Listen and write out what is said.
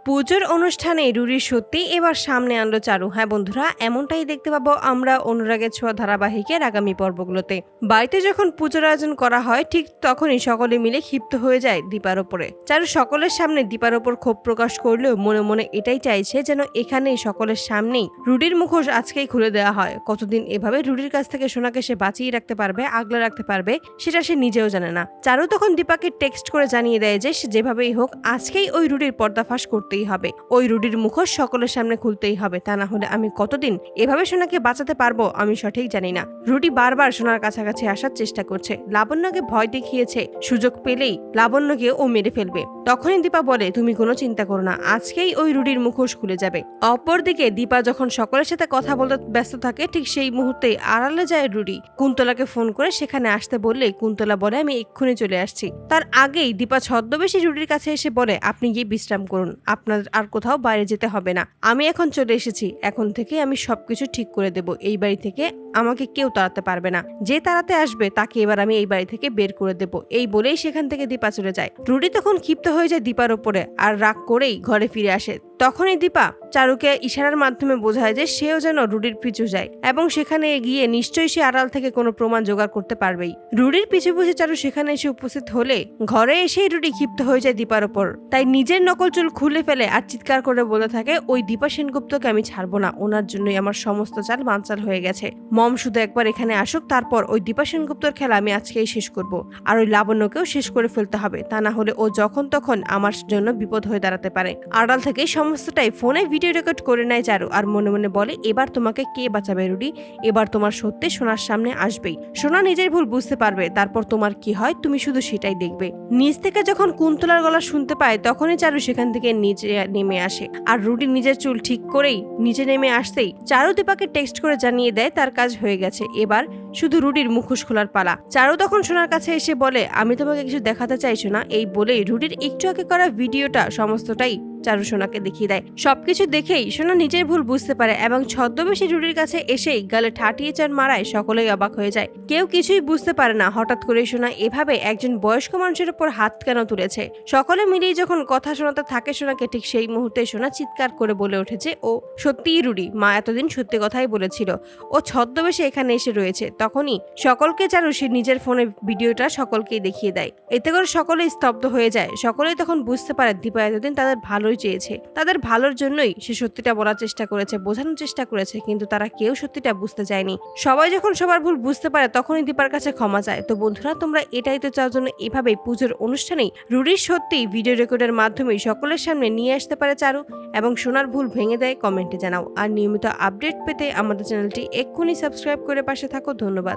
পুজোর অনুষ্ঠানে রুরির সত্যি এবার সামনে আনলো চারু। হ্যাঁ বন্ধুরা, এমনটাই দেখতে পাবো আমরা অনুরাগের ছোঁয়া ধারাবাহিকের আগামী পর্বগুলোতে। বাড়িতে যখন পুজোর আয়োজন করা হয় ঠিক তখনই সকলে মিলে ক্ষিপ্ত হয়ে যায় দীপার ওপরে। চারু সকলের সামনে দীপার ওপর ক্ষোভ প্রকাশ করলেও মনে মনে এটাই চাইছে যেন এখানেই সকলের সামনেই রুডির মুখোশ আজকেই খুলে দেওয়া হয়। কতদিন এভাবে রুডির কাছ থেকে সোনাকে সে বাঁচিয়ে রাখতে পারবে, আগলে রাখতে পারবে, সেটা সে নিজেও জানে না। চারু তখন দীপাকে টেক্সট করে জানিয়ে দেয় যে সে যেভাবেই হোক আজকেই ওই রুডির পর্দাফাশ করতেই হবে, ওই রুডির মুখোশ সকলের সামনে খুলতেই হবে, তা না হলে আমি কতদিন এভাবে সোনাকে বাঁচাতে পারবো আমি সঠিক জানি না। রুডি বারবার সোনার কাছাকাছি আসার চেষ্টা করছে, লাবণ্যকে ভয় দেখিয়েছে, সুযোগ পেলেই লাবণ্যকে ও মেরে ফেলবে। তখনই দীপা বলে তুমি কোনো চিন্তা করো না, আজকেই ওই রুডির মুখোশ খুলে যাবে। অপরদিকে দীপা যখন সকলের সাথে কথা বলতে ব্যস্ত থাকে ঠিক সেই মুহূর্তে আড়ালে যায় রুডি। কুন্তলাকে ফোন করে সেখানে আসতে বললে কুন্তলা বলে আমি এক্ষুনি চলে আসছি। তার আগেই দীপা ছদ্মবেশী রুডির কাছে এসে বলে আপনি গিয়ে বিশ্রাম করুন, আপনার আর কোথাও বাইরে যেতে হবে না, আমি এখন চলে এসেছি, এখন থেকে আমি সবকিছু ঠিক করে দেব, এই বাড়ি থেকে আমাকে কেউ তাড়াতে পারবে না, যে তাড়াতে আসবে তাকে এবার আমি এই বাড়ি থেকে বের করে দেব। এই বলেই সেখান থেকে দীপা চলে যায়। রুডি তখন ক্ষিপ্ত হয়ে যায় দীপার ওপরে আর রাগ করেই ঘরে ফিরে আসে। তখনই দীপা চারুকে ইশারার মাধ্যমে বোঝায় যে সেও যেন রুডির পিছু যায় এবং সেখানে গিয়ে নিশ্চয়ই সে আড়াল থেকে কোনো প্রমাণ জোগাড় করতে পারবেই। রুডির পিছু পিছু চারু সেখানে এসে উপস্থিত হলে ঘরে এসেই রুডি ক্ষিপ্ত হয়ে যায় দীপার ওপর। তাই নিজের নকল চুল খুলে ফেলে আর চিৎকার করে বলে থাকে ওই দীপা সেনগুপ্তকে আমি ছাড়বো না, ওনার জন্যই আমার সমস্ত চাল বানচাল হয়ে গেছে। মম শুধু একবার এখানে আসুক, তারপর ওই দীপা সেনগুপ্তর খেলা আমি আজকেই শেষ করব, আর ওই লাবণ্যকেও শেষ করে ফেলতে হবে, তা না হলে ও যখন তখন আমার জন্য বিপদ হয়ে দাঁড়াতে পারে। আড়াল থেকে সমস্তটাই ফোনে ভিডিও রেকর্ড করে নেয় চারু আর মনে মনে বলে এবার তোমাকে কে বাঁচাবে রুডি, এবার তোমার সত্যি সোনার সামনে আসবেই, সোনা নিজের ভুল বুঝতে পারবে, তারপর তোমার কি হয় তুমি শুধু সেটাই দেখবে। নিচ থেকে যখন কুন্তলার গলা শুনতে পায় তখনই চারু সেখান থেকে নিচে নেমে আসে আর রুডি নিজের চুল ঠিক করেই নিচে নেমে আসতেই চারু দীপাকে টেক্সট করে জানিয়ে দেয় তার কাজ হয়ে গেছে, এবার শুধু রুডির মুখোশ খোলার পালা। চারু তখন সোনার কাছে এসে বলে আমি তোমাকে কিছু দেখাতে চাইছো না, এই বলেই রুডির একটু আগে করা ভিডিওটা সমস্তটাই চারু সোনাকে দেখিয়ে দেয়। সবকিছু দেখেই সোনা নিজের ভুল বুঝতে পারে এবং ছদ্মবেশী রুডির কাছে এসেই গালে ঠাটিয়ে চার মারায় সকলেই অবাক হয়ে যায়। কেউ কিছুই বুঝতে পারে না হঠাৎ করে সোনা এভাবে একজন বয়স্ক মানুষের উপর হাত কেন তুলেছে। সকলে মিলেই যখন কথা শোনাতে থাকে সোনাকে ঠিক সেই মুহূর্তে সোনা চিৎকার করে বলে উঠেছে ও সত্যিই রুডি, মা এতদিন সত্যি কথাই বলেছিল, ও ছদ্মবেশে এখানে এসে রয়েছে। তখনই সকলকে চারু সে নিজের ফোনে ভিডিওটা সকলকেই দেখিয়ে দেয়। এতে করে সকলেই স্তব্ধ হয়ে যায়। সকলেই তখন বুঝতে পারে দীপা এতদিন তাদের ভালোই চেয়েছে, তাদের ভালোর জন্যই সে সত্যিটা বলার চেষ্টা করেছে, বোঝানোর চেষ্টা করেছে, কিন্তু তারা কেউ সত্যিটা বুঝতে চায়নি। সবাই যখন সবার ভুল বুঝতে পারে তখনই দীপার কাছে ক্ষমা চায়। তো বন্ধুরা, তোমরা এটাই তো চাও জন্য এভাবেই পুজোর অনুষ্ঠানেই রুডির সত্যি ভিডিও রেকর্ডের মাধ্যমেই সকলের সামনে নিয়ে আসতে পারে চারু এবং সোনার ভুল ভেঙে দেয়। কমেন্টে জানাও। আর নিয়মিত আপডেট পেতে আমাদের চ্যানেলটি এক্ষুনি সাবস্ক্রাইব করে পাশে থাকো। ধন্যবাদ।